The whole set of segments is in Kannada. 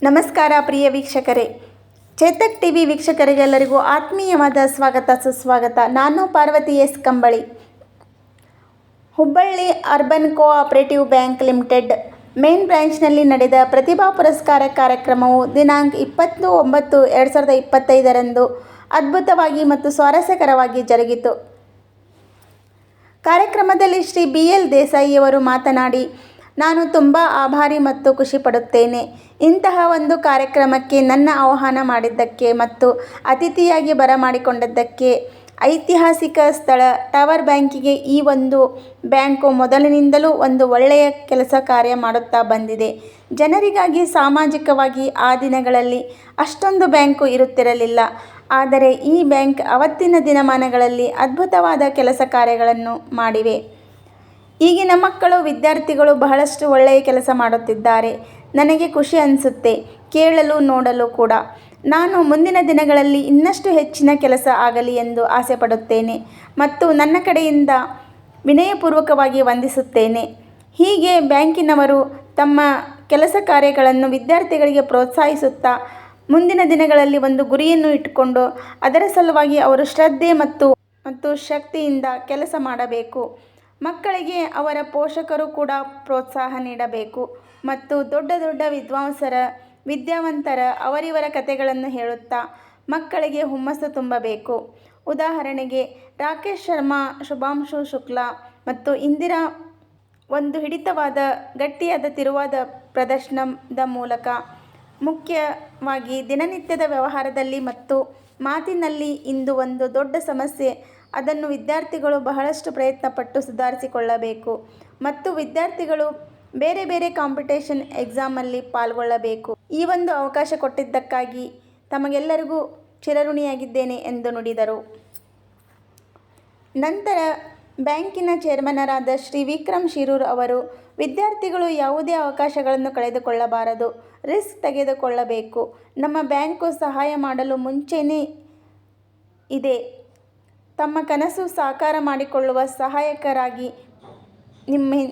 ನಮಸ್ಕಾರ ಪ್ರಿಯ ವೀಕ್ಷಕರೇ, ಚೇತಕ್ ಟಿವಿ ವೀಕ್ಷಕರಿಗೆಲ್ಲರಿಗೂ ಆತ್ಮೀಯವಾದ ಸ್ವಾಗತ ಸುಸ್ವಾಗತ. ನಾನು Parvathi S Kambali. Hubballi urban cooperative bank limited main ಬ್ರಾಂಚ್ನಲ್ಲಿ ನಡೆದ ಪ್ರತಿಭಾ ಪುರಸ್ಕಾರ ಕಾರ್ಯಕ್ರಮವು ದಿನಾಂಕ 20/9/2025 ಅದ್ಭುತವಾಗಿ ಮತ್ತು ಸ್ವಾರಸ್ಯಕರವಾಗಿ ಜರುಗಿತು. ಕಾರ್ಯಕ್ರಮದಲ್ಲಿ ಶ್ರೀ BL ದೇಸಾಯಿಯವರು ಮಾತನಾಡಿ, ನಾನು ತುಂಬ ಆಭಾರಿ ಮತ್ತು ಖುಷಿಪಡುತ್ತೇನೆ. ಇಂತಹ ಒಂದು ಕಾರ್ಯಕ್ರಮಕ್ಕೆ ನನ್ನ ಆಹ್ವಾನ ಮಾಡಿದ್ದಕ್ಕೆ ಮತ್ತು ಅತಿಥಿಯಾಗಿ ಬರಮಾಡಿಕೊಂಡದ್ದಕ್ಕೆ. ಐತಿಹಾಸಿಕ ಸ್ಥಳ ಟವರ್ ಬ್ಯಾಂಕಿಗೆ ಈ ಒಂದು ಬ್ಯಾಂಕು ಮೊದಲಿನಿಂದಲೂ ಒಂದು ಒಳ್ಳೆಯ ಕೆಲಸ ಕಾರ್ಯ ಮಾಡುತ್ತಾ ಬಂದಿದೆ. ಜನರಿಗಾಗಿ ಸಾಮಾಜಿಕವಾಗಿ ಆ ದಿನಗಳಲ್ಲಿ ಅಷ್ಟೊಂದು ಬ್ಯಾಂಕು ಇರುತ್ತಿರಲಿಲ್ಲ. ಆದರೆ ಈ ಬ್ಯಾಂಕ್ ಅವತ್ತಿನ ದಿನಮಾನಗಳಲ್ಲಿ ಅದ್ಭುತವಾದ ಕೆಲಸ ಕಾರ್ಯಗಳನ್ನು ಮಾಡಿವೆ. ಈಗಿನ ಮಕ್ಕಳು, ವಿದ್ಯಾರ್ಥಿಗಳು ಬಹಳಷ್ಟು ಒಳ್ಳೆಯ ಕೆಲಸ ಮಾಡುತ್ತಿದ್ದಾರೆ. ನನಗೆ ಖುಷಿ ಅನಿಸುತ್ತೆ ಕೇಳಲು, ನೋಡಲು ಕೂಡ. ನಾನು ಮುಂದಿನ ದಿನಗಳಲ್ಲಿ ಇನ್ನಷ್ಟು ಹೆಚ್ಚಿನ ಕೆಲಸ ಆಗಲಿ ಎಂದು ಆಸೆಪಡುತ್ತೇನೆ ಮತ್ತು ನನ್ನ ಕಡೆಯಿಂದ ವಿನಯಪೂರ್ವಕವಾಗಿ ವಂದಿಸುತ್ತೇನೆ. ಹೀಗೆ ಬ್ಯಾಂಕಿನವರು ತಮ್ಮ ಕೆಲಸ ಕಾರ್ಯಗಳನ್ನು ವಿದ್ಯಾರ್ಥಿಗಳಿಗೆ ಪ್ರೋತ್ಸಾಹಿಸುತ್ತಾ ಮುಂದಿನ ದಿನಗಳಲ್ಲಿ ಒಂದು ಗುರಿಯನ್ನು ಇಟ್ಟುಕೊಂಡು ಅದರ ಸಲುವಾಗಿ ಅವರು ಶ್ರದ್ಧೆ ಮತ್ತು ಶಕ್ತಿಯಿಂದ ಕೆಲಸ ಮಾಡಬೇಕು. ಮಕ್ಕಳಿಗೆ ಅವರ ಪೋಷಕರು ಕೂಡ ಪ್ರೋತ್ಸಾಹ ನೀಡಬೇಕು ಮತ್ತು ದೊಡ್ಡ ದೊಡ್ಡ ವಿದ್ಯಾವಂತರ ಅವರಿವರ ಕಥೆಗಳನ್ನು ಹೇಳುತ್ತಾ ಮಕ್ಕಳಿಗೆ ಹುಮ್ಮಸ್ಸು ತುಂಬಬೇಕು. ಉದಾಹರಣೆಗೆ ರಾಕೇಶ್ ಶರ್ಮಾ, ಶುಭಾಂಶು ಶುಕ್ಲಾ ಮತ್ತು ಇಂದಿರಾ ಒಂದು ಹಿಡಿತವಾದ ಗಟ್ಟಿಯಾದ ತಿರುವಾದ ಪ್ರದರ್ಶನದ ಮೂಲಕ ಮುಖ್ಯವಾಗಿ ದಿನನಿತ್ಯದ ವ್ಯವಹಾರದಲ್ಲಿ ಮತ್ತು ಮಾತಿನಲ್ಲಿ ಇಂದು ಒಂದು ದೊಡ್ಡ ಸಮಸ್ಯೆ, ಅದನ್ನು ವಿದ್ಯಾರ್ಥಿಗಳು ಬಹಳಷ್ಟು ಪ್ರಯತ್ನಪಟ್ಟು ಸುಧಾರಿಸಿಕೊಳ್ಳಬೇಕು ಮತ್ತು ವಿದ್ಯಾರ್ಥಿಗಳು ಬೇರೆ ಬೇರೆ ಕಾಂಪಿಟೇಷನ್ ಎಕ್ಸಾಮಲ್ಲಿ ಪಾಲ್ಗೊಳ್ಳಬೇಕು. ಈ ಒಂದು ಅವಕಾಶ ಕೊಟ್ಟಿದ್ದಕ್ಕಾಗಿ ತಮಗೆಲ್ಲರಿಗೂ ಚಿರಋಣಿಯಾಗಿದ್ದೇನೆ ಎಂದು ನುಡಿದರು. ನಂತರ ಬ್ಯಾಂಕಿನ ಚೇರ್ಮನರಾದ ಶ್ರೀ ವಿಕ್ರಮ್ ಶಿರೂರ್ ಅವರು, ವಿದ್ಯಾರ್ಥಿಗಳು ಯಾವುದೇ ಅವಕಾಶಗಳನ್ನು ಕಳೆದುಕೊಳ್ಳಬಾರದು, ರಿಸ್ಕ್ ತೆಗೆದುಕೊಳ್ಳಬೇಕು. ನಮ್ಮ ಬ್ಯಾಂಕು ಸಹಾಯ ಮಾಡಲು ಮುಂಚೆನೇ ಇದೆ. ತಮ್ಮ ಕನಸು ಸಾಕಾರ ಮಾಡಿಕೊಳ್ಳುವ ಸಹಾಯಕರಾಗಿ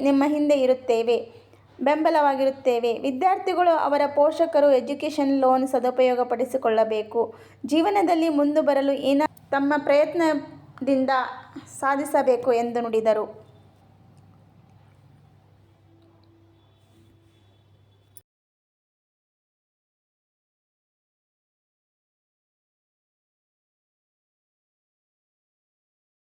ನಿಮ್ಮ ಹಿಂದೆ ಇರುತ್ತೇವೆ, ಬೆಂಬಲವಾಗಿರುತ್ತೇವೆ. ವಿದ್ಯಾರ್ಥಿಗಳು ಅವರ ಪೋಷಕರು ಎಜುಕೇಷನ್ ಲೋನ್ ಸದುಪಯೋಗಪಡಿಸಿಕೊಳ್ಳಬೇಕು. ಜೀವನದಲ್ಲಿ ಮುಂದೆ ಬರಲು ತಮ್ಮ ಪ್ರಯತ್ನದಿಂದ ಸಾಧಿಸಬೇಕು ಎಂದು ನುಡಿದರು.